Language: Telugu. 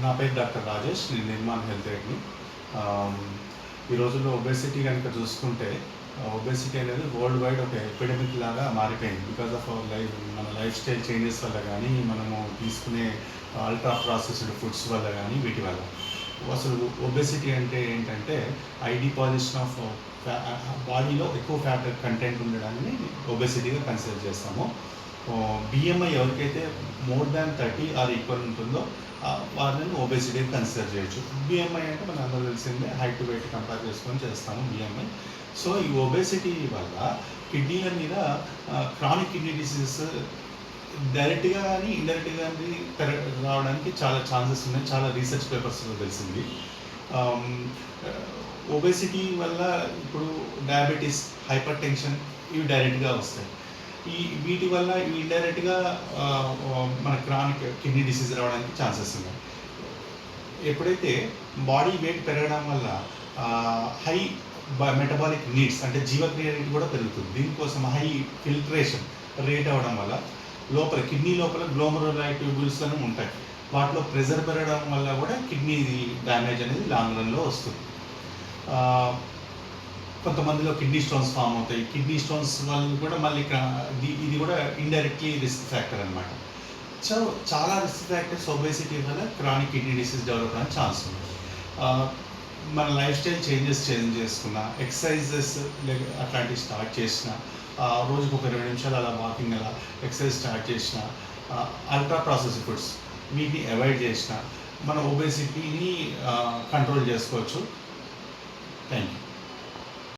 నా పేరు డాక్టర్ రాజేష్. నేను నిర్మాణ్ హెల్త్ ఎయిడ్ని. ఈ రోజుల్లో ఒబేసిటీ కనుక చూసుకుంటే ఒబేసిటీ అనేది వరల్డ్ వైడ్ ఒక ఎపిడమిక్ లాగా మారిపోయింది. బికాజ్ ఆఫ్ అవర్ మన లైఫ్ స్టైల్ చేంజెస్ వల్ల కానీ, మనము తీసుకునే అల్ట్రా ప్రాసెస్డ్ ఫుడ్స్ వల్ల కానీ, వీటి వల్ల అసలు ఒబేసిటీ అంటే ఏంటంటే డిపాజిషన్ ఆఫ్ బాడీలో ఎక్కువ ఫ్యాట్ కంటెంట్ ఉండడాన్ని ఒబేసిటీగా కన్సిడర్ చేస్తాము. బిఎంఐ ఎవరికైతే మోర్ దాన్ 30 ఆర్ ఈక్వల్ ఉంటుందో వాళ్ళని ఒబేసిటీగా కన్సిడర్ చేయొచ్చు. బిఎంఐ అంటే మన అందరూ తెలిసిందే, హైట్ టు వెయిట్ కంపేర్ చేసుకొని చేస్తాము బిఎంఐ. సో ఈ ఒబేసిటీ వల్ల కిడ్నీల మీద క్రానిక్ కిడ్నీ డిసీజెస్ డైరెక్ట్గా కానీ ఇండైరెక్ట్గా కానీ రావడానికి చాలా ఛాన్సెస్ ఉన్నాయి. చాలా రీసెర్చ్ పేపర్స్లో తెలిసింది. ఒబేసిటీ వల్ల ఇప్పుడు డయాబెటీస్, హైపర్ టెన్షన్ ఇవి డైరెక్ట్గా వస్తాయి. వీటి వల్ల ఇవి ఇండైరెక్ట్గా మన క్రానిక్ కిడ్నీ డిసీజ్ రావడానికి ఛాన్సెస్ ఉన్నాయి. ఎప్పుడైతే బాడీ వెయిట్ పెరగడం వల్ల హై మెటబాలిక్ నీడ్స్ అంటే జీవక్రియ రేట్ కూడా పెరుగుతుంది. దీనికోసం హై ఫిల్ట్రేషన్ రేట్ అవ్వడం వల్ల లోపల కిడ్నీ లోపల గ్లోమరులర్ ట్యూబ్యూల్స్ అని ఉంటాయి. వాటిలో ప్రెషర్ పెరగడం వల్ల కూడా కిడ్నీ డ్యామేజ్ అనేది లాంగ్ రన్లో వస్తుంది. కొంతమందిలో కిడ్నీ స్టోన్స్ ఫామ్ అవుతాయి. కిడ్నీ స్టోన్స్ వల్ల కూడా మళ్ళీ ఇది కూడా ఇండైరెక్ట్లీ రిస్క్ ఫ్యాక్టర్ అనమాట. సో చాలా రిస్క్ ఫ్యాక్టర్స్ ఒబేసిటీ వల్ల క్రానిక్ కిడ్నీ డిసీజ్ డెవలప్ అవ్వడానికి ఛాన్స్ ఉంది. మన లైఫ్ స్టైల్ చేంజ్ చేసుకున్న, ఎక్సర్సైజెస్ అట్లాంటివి స్టార్ట్ చేసిన, రోజుకు ఒక 20 నిమిషాలు అలా వాకింగ్ అలా ఎక్సర్సైజ్ స్టార్ట్ చేసిన, అల్ట్రా ప్రాసెస్డ్ ఫుడ్స్ వీటిని అవాయిడ్ చేసిన మన ఒబేసిటీని కంట్రోల్ చేసుకోవచ్చు. Thank you.